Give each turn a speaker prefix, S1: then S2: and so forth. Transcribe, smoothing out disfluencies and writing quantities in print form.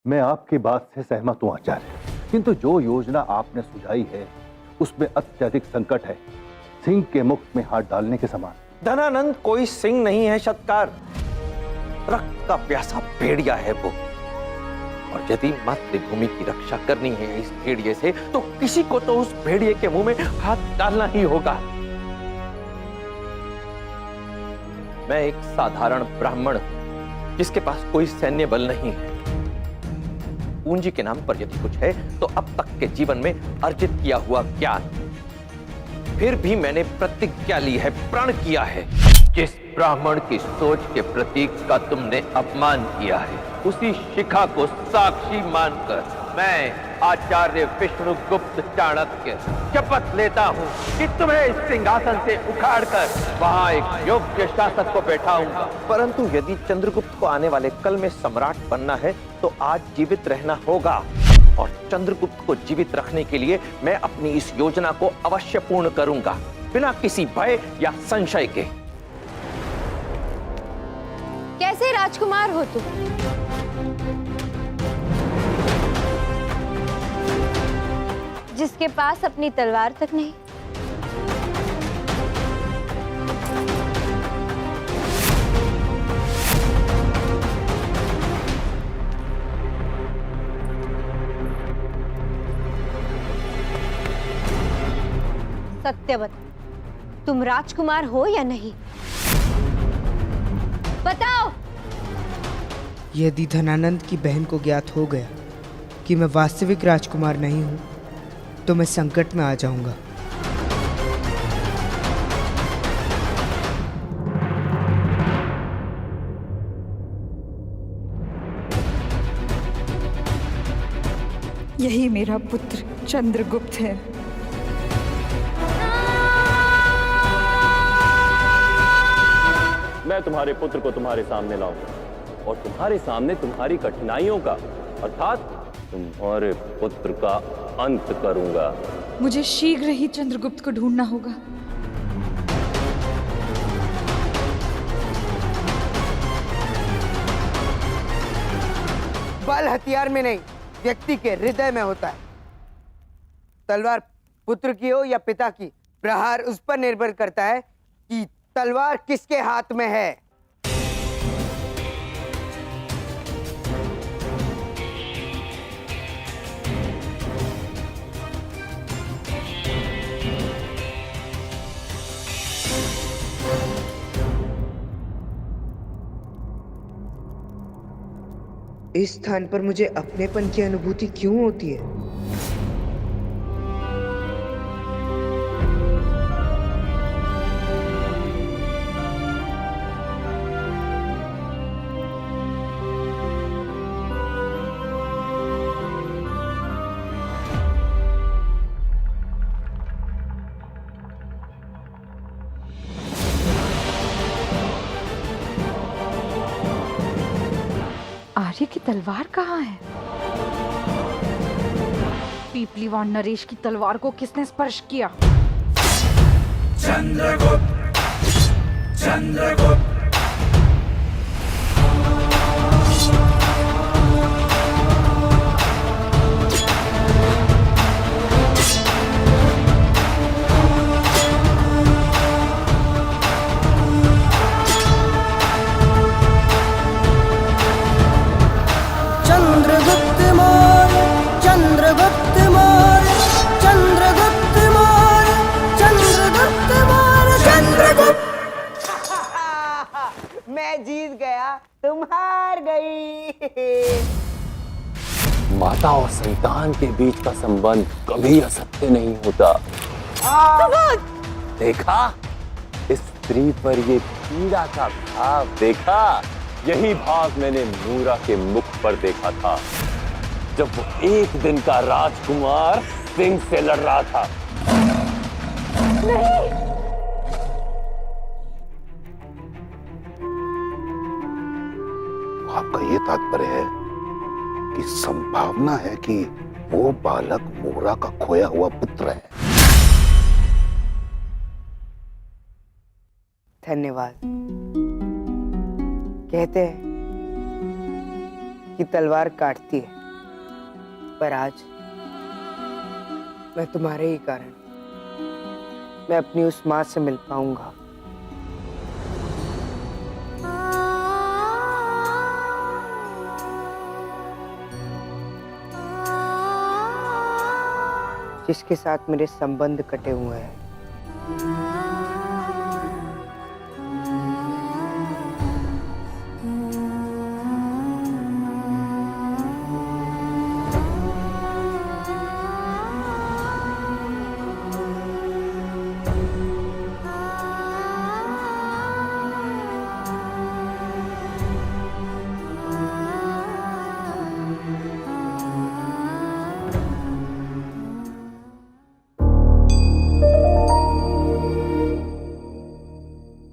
S1: मैं आपकी बात से सहमत हूं आचार्य, किंतु जो योजना आपने सुझाई है उसमें अत्यधिक संकट है, सिंह के मुख में हाथ डालने के समान।
S2: धनानंद कोई सिंह नहीं है सत्कार, रक्त का प्यासा भेड़िया है वो। और यदि मातृभूमि की रक्षा करनी है इस भेड़िए से, तो किसी को तो उस भेड़िए के मुंह में हाथ डालना ही होगा। मैं एक साधारण ब्राह्मण जिसके पास कोई सैन्य बल नहीं है। पूंजी के नाम पर यदि कुछ है तो अब तक के जीवन में अर्जित किया हुआ ज्ञान। फिर भी मैंने प्रतिज्ञा ली है, प्रण किया है, जिस ब्राह्मण की सोच के प्रतीक का तुमने अपमान किया है, उसी शिखा को साक्षी मानकर मैं आचार्य विष्णुगुप्त चाणक्य शपथ लेता हूं कि तुम्हें इस सिंहासन से उखाड़कर वहां एक योग्य शासक को बैठाऊंगा। परंतु यदि चंद्रगुप्त को आने वाले कल में सम्राट बनना है तो आज जीवित रहना होगा, और चंद्रगुप्त को जीवित रखने के लिए मैं अपनी इस योजना को अवश्य पूर्ण करूंगा, बिना किसी भय या संशय के।
S3: कैसे राजकुमार हो तुम? जिसके पास अपनी तलवार तक नहीं। सत्यवत, तुम राजकुमार हो या नहीं? बताओ।
S4: यदि धनानंद की बहन को ज्ञात हो गया कि मैं वास्तविक राजकुमार नहीं हूं, तो मैं संकट में आ जाऊंगा।
S5: यही मेरा पुत्र चंद्रगुप्त है।
S6: मैं तुम्हारे पुत्र को तुम्हारे सामने लाऊंगा और तुम्हारे सामने तुम्हारी कठिनाइयों का अर्थात तुम्हारे पुत्र का अंत करूंगा।
S5: मुझे शीघ्र ही चंद्रगुप्त को ढूंढना होगा।
S4: बल हथियार में नहीं, व्यक्ति के हृदय में होता है। तलवार पुत्र की हो या पिता की, प्रहार उस पर निर्भर करता है कि तलवार किसके हाथ में है। इस स्थान पर मुझे अपनेपन की अनुभूति क्यों होती है?
S5: आर्य की तलवार कहाँ है? पीपलीवान नरेश की तलवार को किसने स्पर्श किया?
S7: चंद्रगुप्त, चंद्रगुप्त।
S8: चंद्रगुप्त मौर्य, चंद्रगुप्त मौर्य, चंद्रगुप्त मौर्य, चंद्रगुप्त मौर्य, चंद्रगुप्त।
S4: मैं जीत गया, तुम हार गई।
S6: माता और संतान के बीच का संबंध कभी असत्य नहीं होता। देखा, इस स्त्री पर ये पीड़ा का भाव देखा। यही भाव मैंने मूरा के मुख पर देखा था जब वो एक दिन का राजकुमार सिंह से लड़ रहा था।
S3: नहीं।
S1: आपका ये तात्पर्य है कि संभावना है कि वो बालक मूरा का खोया हुआ पुत्र है।
S4: धन्यवाद। कहते हैं की तलवार काटती है, पर आज मैं तुम्हारे ही कारण मैं अपनी उस माँ से मिल पाऊंगा। जिसके साथ मेरे संबंध कटे हुए हैं।